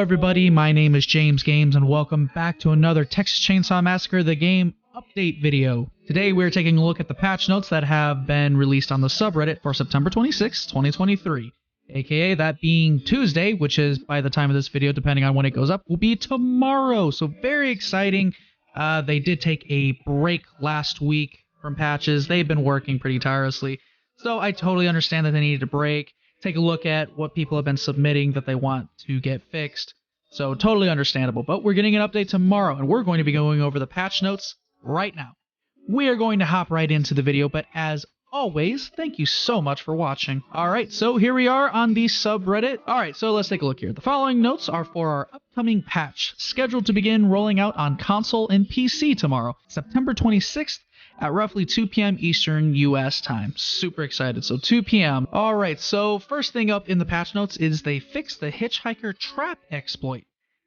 everybody, my name is James Games and welcome back to another Texas Chainsaw Massacre the game update video. Today we're taking a look at the patch notes that have been released on the subreddit for September 26, 2023. AKA that being Tuesday, which is by the time of this video, depending on when it goes up, will be tomorrow. So very exciting. They did take a break last week from patches. They've been working pretty tirelessly. So I totally understand that they needed a break. Take a look at what people have been submitting that they want to get fixed. So totally understandable. But we're getting an update tomorrow, and we're going to be going over the patch notes right now. We are going to hop right into the video, but as always, thank you so much for watching. Alright, so here we are on the subreddit. Alright, so let's take a look here. The following notes are for our upcoming patch, scheduled to begin rolling out on console and PC tomorrow, September 26th, at roughly 2 p.m. Eastern U.S. time. Super excited. So 2 p.m. Alright, so first thing up in the patch notes is they fixed the Hitchhiker Trap exploit.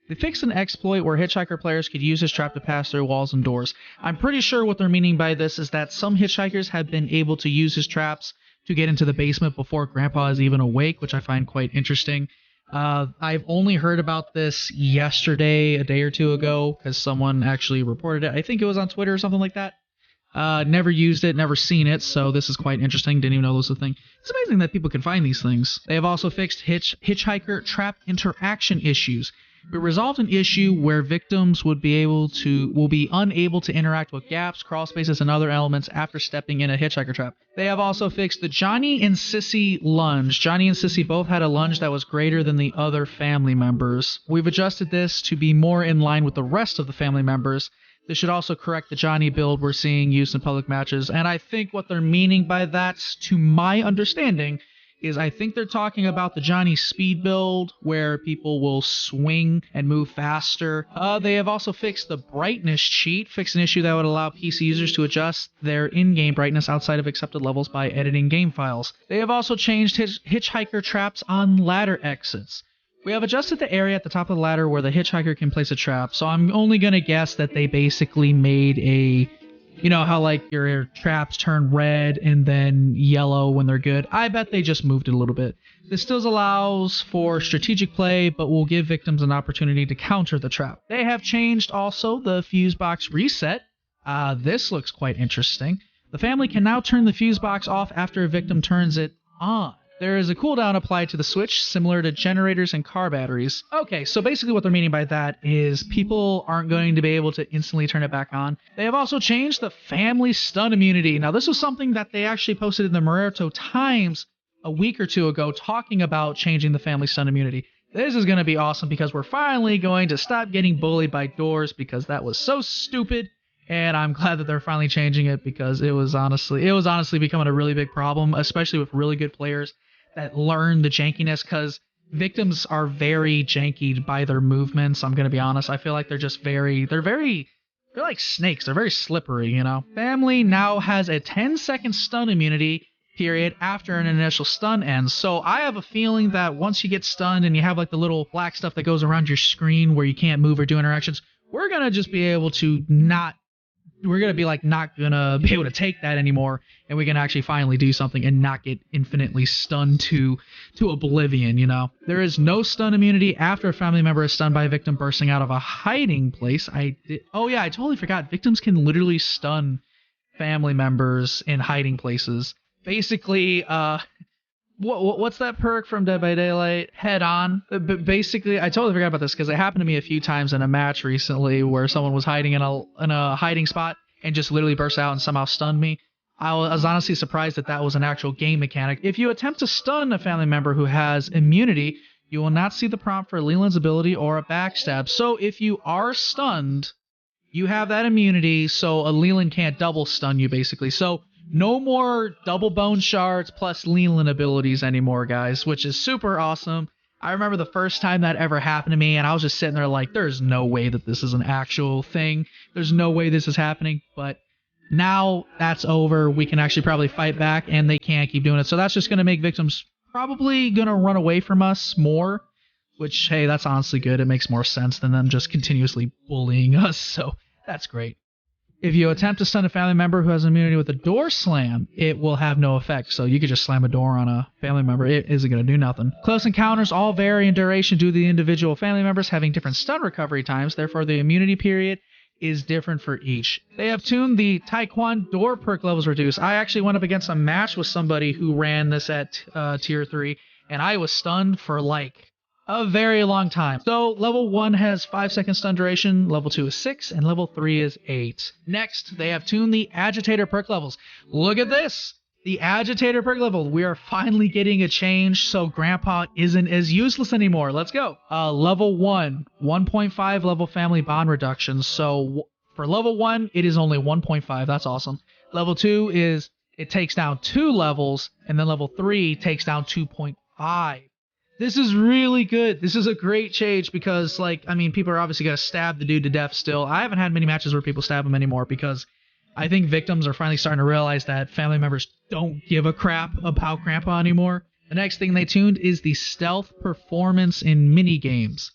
They fixed an exploit where Hitchhiker players could use his trap to pass through walls and doors. I'm pretty sure what they're meaning by this is that some Hitchhikers have been able to use his traps to get into the basement before Grandpa is even awake, which I find quite interesting. I've only heard about this yesterday, a day or two ago, because someone actually reported it. I think it was on Twitter or something like that. Never used it, never seen it, so this is quite interesting. Didn't even know this was a thing. It's amazing that people can find these things. They have also fixed Hitchhiker trap interaction issues. We resolved an issue where victims will be unable to interact with gaps, crawl spaces, and other elements after stepping in a Hitchhiker trap. They have also fixed the Johnny and Sissy lunge. Johnny and Sissy both had a lunge that was greater than the other family members. We've adjusted this to be more in line with the rest of the family members. This should also correct the Johnny build we're seeing used in public matches, and I think what they're meaning by that, to my understanding, is I think they're talking about the Johnny speed build, where people will swing and move faster. They have also fixed the brightness cheat, fixed an issue that would allow PC users to adjust their in-game brightness outside of accepted levels by editing game files. They have also changed Hitchhiker traps on ladder exits. We have adjusted the area at the top of the ladder where the Hitchhiker can place a trap, so I'm only going to guess that they basically made a, you know how like your traps turn red and then yellow when they're good? I bet they just moved it a little bit. This still allows for strategic play, but will give victims an opportunity to counter the trap. They have changed also the fuse box reset. This looks quite interesting. The family can now turn the fuse box off after a victim turns it on. There is a cooldown applied to the switch, similar to generators and car batteries. Okay, so basically what they're meaning by that is people aren't going to be able to instantly turn it back on. They have also changed the family stun immunity. Now, this was something that they actually posted in the Muerto Times a week or two ago, talking about changing the family stun immunity. This is going to be awesome because we're finally going to stop getting bullied by doors, because that was so stupid. And I'm glad that they're finally changing it, because it was honestly becoming a really big problem, especially with really good players that learn the jankiness, because victims are very janky by their movements. I'm gonna be honest. I feel like they're like snakes. They're very slippery, you know. Family now has a 10-second stun immunity period after an initial stun ends. So I have a feeling that once you get stunned and you have like the little black stuff that goes around your screen where you can't move or do interactions, we're gonna just be able to not gonna be able to take that anymore, and we can actually finally do something and not get infinitely stunned to oblivion, you know. There is no stun immunity after a family member is stunned by a victim bursting out of a hiding place. Oh yeah, I totally forgot. Victims can literally stun family members in hiding places. Basically, what's that perk from Dead by Daylight? Head on. But basically, I totally forgot about this because it happened to me a few times in a match recently where someone was hiding in a hiding spot and just literally burst out and somehow stunned me. I was honestly surprised that that was an actual game mechanic. If you attempt to stun a family member who has immunity, you will not see the prompt for Leland's ability or a backstab. So if you are stunned, you have that immunity, so a Leland can't double stun you, basically. So no more double bone shards plus Leland abilities anymore, guys, which is super awesome. I remember the first time that ever happened to me, and I was just sitting there like, there's no way that this is an actual thing. There's no way this is happening. But now that's over. We can actually probably fight back, and they can't keep doing it. So that's just going to make victims probably going to run away from us more, which, hey, that's honestly good. It makes more sense than them just continuously bullying us. So that's great. If you attempt to stun a family member who has immunity with a door slam, it will have no effect. So you could just slam a door on a family member. It isn't going to do nothing. Close encounters all vary in duration due to the individual family members having different stun recovery times. Therefore, the immunity period is different for each. They have tuned the Taekwondo perk levels reduced. I actually went up against a match with somebody who ran this at tier 3, and I was stunned for like a very long time. So level 1 has 5-second stun duration, level 2 is 6, and level 3 is 8. Next, they have tuned the agitator perk levels. Look at this! The agitator perk level. We are finally getting a change, so Grandpa isn't as useless anymore. Let's go. Level 1, 1.5 level family bond reduction. So for level 1, it is only 1.5. That's awesome. Level 2 is it takes down 2 levels, and then level 3 takes down 2.5. This is really good. This is a great change because, like, I mean, people are obviously going to stab the dude to death still. I haven't had many matches where people stab him anymore because I think victims are finally starting to realize that family members don't give a crap about Grandpa anymore. The next thing they tuned is the stealth performance in minigames.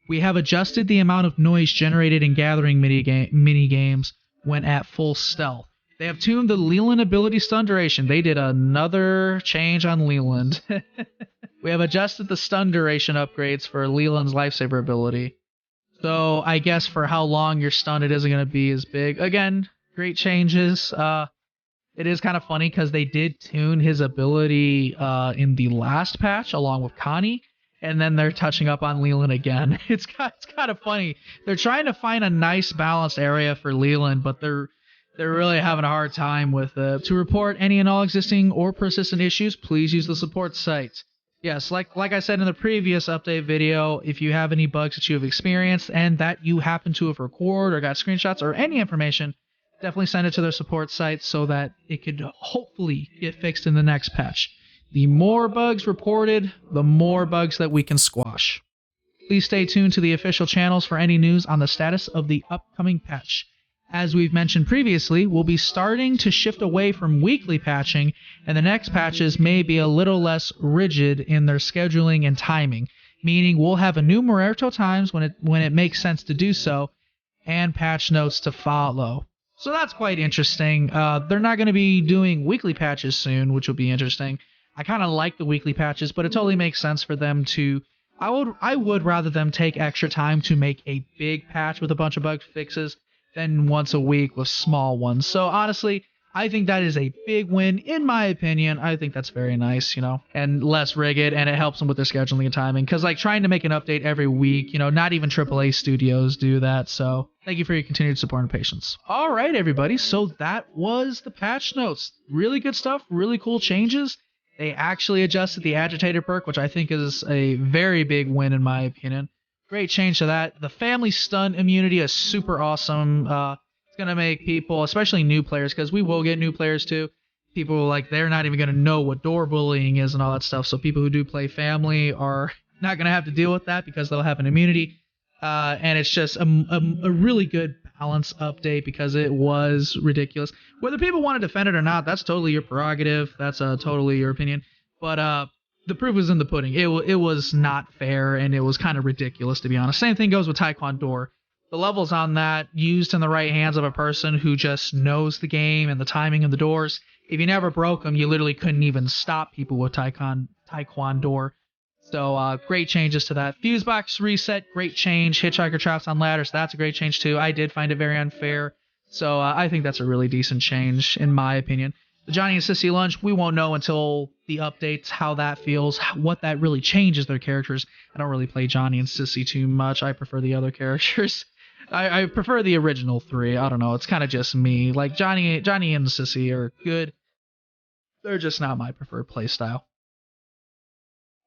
We have adjusted the amount of noise generated in gathering minigames when at full stealth. They have tuned the Leland ability stun duration. They did another change on Leland. We have adjusted the stun duration upgrades for Leland's lifesaver ability. So I guess for how long you're stunned, it isn't going to be as big. Again, great changes. It is kind of funny because they did tune his ability in the last patch along with Connie, and then they're touching up on Leland again. It's kind of funny. They're trying to find a nice balanced area for Leland, but they're really having a hard time with it. To report any and all existing or persistent issues, please use the support site. Yes, like I said in the previous update video, if you have any bugs that you have experienced and that you happen to have recorded or got screenshots or any information, definitely send it to their support site so that it could hopefully get fixed in the next patch. The more bugs reported, the more bugs that we can squash. Please stay tuned to the official channels for any news on the status of the upcoming patch. As we've mentioned previously, we'll be starting to shift away from weekly patching, and the next patches may be a little less rigid in their scheduling and timing, meaning we'll have enumerator times when it makes sense to do so, and patch notes to follow. So that's quite interesting. They're not going to be doing weekly patches soon, which will be interesting. I kind of like the weekly patches, but it totally makes sense for them to... I would rather them take extra time to make a big patch with a bunch of bug fixes than once a week with small ones. So honestly, I think that is a big win, in my opinion. I think that's very nice, and less rigid, and it helps them with their scheduling and timing. Because, like, trying to make an update every week, not even AAA studios do that. So thank you for your continued support and patience. All right, everybody. So that was the patch notes. Really good stuff. Really cool changes. They actually adjusted the agitator perk, which I think is a very big win, in my opinion. Great change to that. The family stun immunity is super awesome. It's going to make people, especially new players, because we will get new players too. People, they're not even going to know what door bullying is and all that stuff. So people who do play family are not going to have to deal with that because they'll have an immunity. And it's just a really good balance update because it was ridiculous. Whether people want to defend it or not, that's totally your prerogative. That's totally your opinion. But the proof was in the pudding. It was not fair, and it was kind of ridiculous, to be honest. Same thing goes with Taekwondo. The levels on that, used in the right hands of a person who just knows the game and the timing of the doors, if you never broke them, you literally couldn't even stop people with Taekwondo. So great changes to that. Fuse box reset, great change. Hitchhiker traps on ladders, that's a great change too. I did find it very unfair. So I think that's a really decent change, in my opinion. The Johnny and Sissy lunch, we won't know until the updates how that feels, what that really changes their characters. I don't really play Johnny and Sissy too much. I prefer the other characters. I prefer the original 3. I don't know. It's kind of just me. Like, Johnny and Sissy are good. They're just not my preferred playstyle.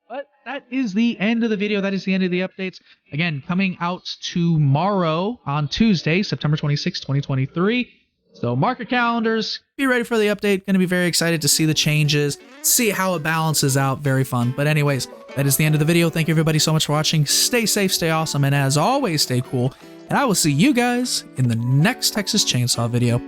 But that is the end of the video. That is the end of the updates. Again, coming out tomorrow on Tuesday, September 26, 2023. So mark your calendars. Be ready for the update. Going to be very excited to see the changes, see how it balances out. Very fun. But anyways, that is the end of the video. Thank you everybody so much for watching. Stay safe, stay awesome, and as always, stay cool. And I will see you guys in the next Texas Chainsaw video.